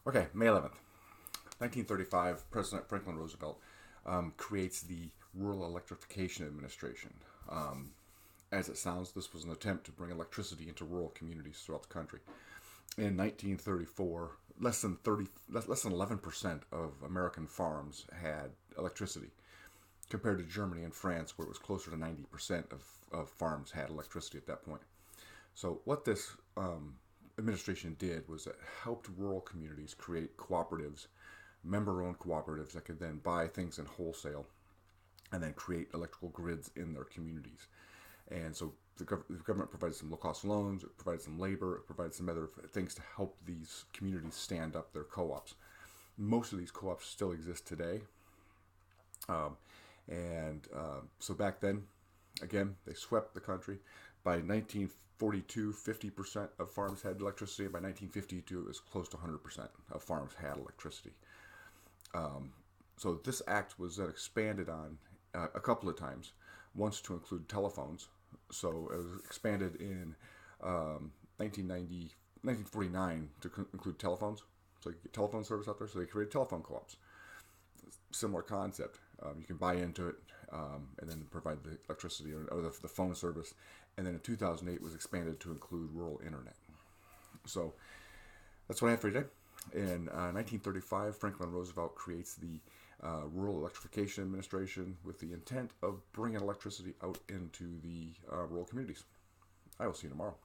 Okay, May 11th, 1935, President Franklin Roosevelt creates the Rural Electrification Administration. As it sounds, this was an attempt to bring electricity into rural communities throughout the country. In 1934, less than 11% of American farms had electricity, compared to Germany and France, where it was closer to 90% of farms had electricity at that point. So what this administration did was it helped rural communities create cooperatives, member-owned cooperatives that could then buy things in wholesale and then create electrical grids in their communities. And so the government provided some low-cost loans, it provided some labor, it provided some other things to help these communities stand up their co-ops. Most of these co-ops still exist today. So back then, again, they swept the country. By 1942, 50% of farms had electricity. By 1952, it was close to 100% of farms had electricity. So this act was then expanded on a couple of times, once to include telephones. So it was expanded in 1949 to include telephones. So you get telephone service out there. So they created telephone co-ops. Similar concept. You can buy into it and then provide the electricity or the phone service. And then in 2008, it was expanded to include rural internet. So that's what I have for you today. In 1935, Franklin Roosevelt creates the Rural Electrification Administration with the intent of bringing electricity out into the rural communities. I will see you tomorrow.